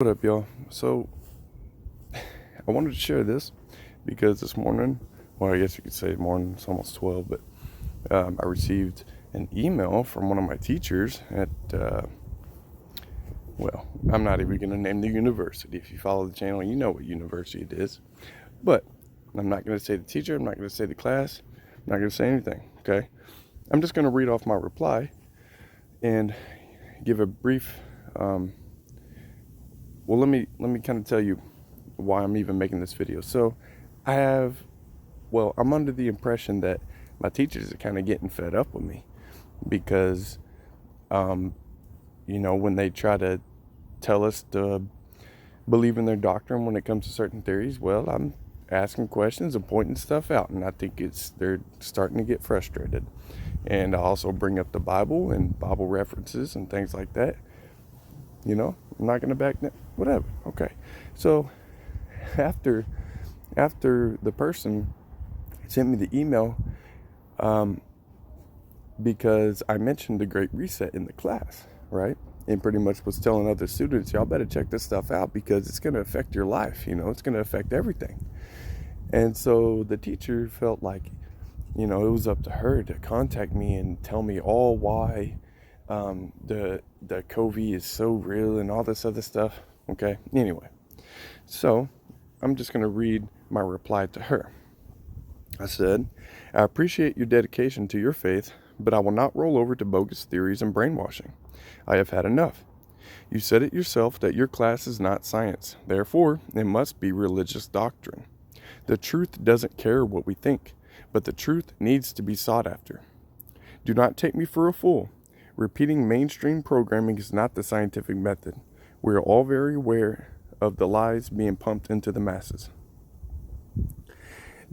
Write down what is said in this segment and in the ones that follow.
What up, y'all? So, I wanted to share this because this morning, well, I guess you could say morning, it's almost 12, but I received an email from one of my teachers at, well, I'm not even going to name the university. If you follow the channel, you know what university it is. But I'm not going to say the teacher, I'm not going to say the class, I'm not going to say anything, okay? I'm just going to read off my reply and give a brief, well, let me kind of tell you why I'm even making this video. So I'm under the impression that my teachers are kind of getting fed up with me because, when they try to tell us to believe in their doctrine when it comes to certain theories, well, I'm asking questions and pointing stuff out, and I think they're starting to get frustrated. And I also bring up the Bible and Bible references and things like that. I'm not going to back down. Whatever. Okay. So after the person sent me the email, because I mentioned the Great Reset in the class, right? And pretty much was telling other students, y'all better check this stuff out because it's going to affect your life. It's going to affect everything. And so the teacher felt like, it was up to her to contact me and tell me all why the COVID is so real and all this other stuff. Okay. Anyway, so I'm just going to read my reply to her. I said, I appreciate your dedication to your faith, but I will not roll over to bogus theories and brainwashing. I have had enough. You said it yourself that your class is not science. Therefore, it must be religious doctrine. The truth doesn't care what we think, but the truth needs to be sought after. Do not take me for a fool. Repeating mainstream programming is not the scientific method. We are all very aware of the lies being pumped into the masses.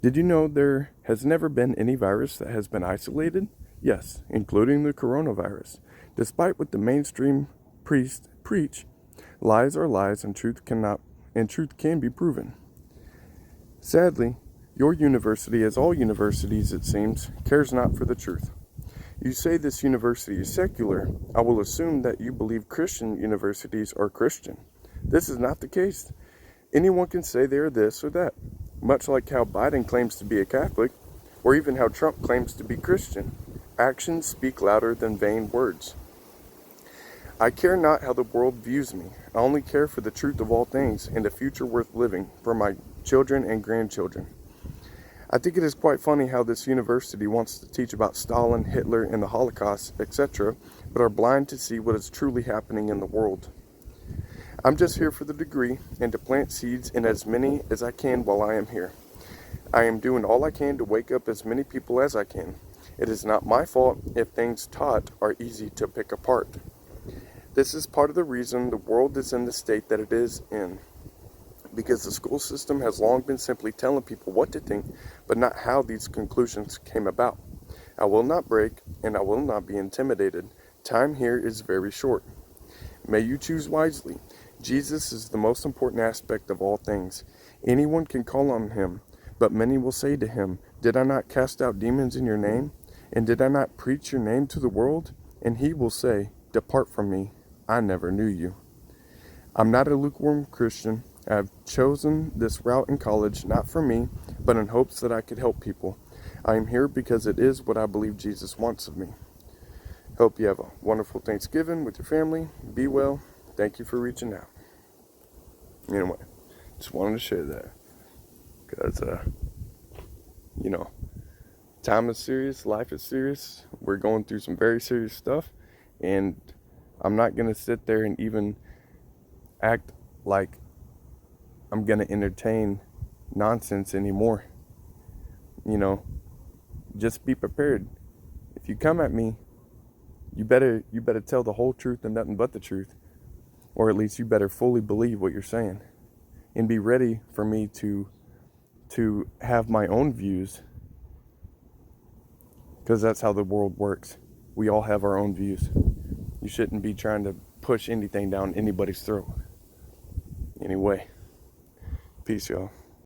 Did you know there has never been any virus that has been isolated? Yes, including the coronavirus. Despite what the mainstream priests preach, lies are lies and truth can be proven. Sadly, your university, as all universities it seems, cares not for the truth. You say this university is secular. I will assume that you believe Christian universities are Christian. This is not the case. Anyone can say they are this or that, much like how Biden claims to be a Catholic, or even how Trump claims to be Christian. Actions speak louder than vain words. I care not how the world views me. I only care for the truth of all things and a future worth living for my children and grandchildren. I think it is quite funny how this university wants to teach about Stalin, Hitler, and the Holocaust, etc., but are blind to see what is truly happening in the world. I'm just here for the degree and to plant seeds in as many as I can while I am here. I am doing all I can to wake up as many people as I can. It is not my fault if things taught are easy to pick apart. This is part of the reason the world is in the state that it is in, because the school system has long been simply telling people what to think, but not how these conclusions came about. I will not break, and I will not be intimidated. Time here is very short. May you choose wisely. Jesus is the most important aspect of all things. Anyone can call on him, but many will say to him, Did I not cast out demons in your name? And did I not preach your name to the world? And he will say, Depart from me, I never knew you. I'm not a lukewarm Christian. I have chosen this route in college, not for me, but in hopes that I could help people. I am here because it is what I believe Jesus wants of me. Hope you have a wonderful Thanksgiving with your family. Be well. Thank you for reaching out. Anyway, just wanted to share that. Because, time is serious. Life is serious. We're going through some very serious stuff. And I'm not going to sit there and even act like I'm going to entertain nonsense anymore. Just be prepared. If you come at me, you better tell the whole truth and nothing but the truth. Or at least you better fully believe what you're saying. And be ready for me to have my own views. Because that's how the world works. We all have our own views. You shouldn't be trying to push anything down anybody's throat. Anyway, peace, y'all.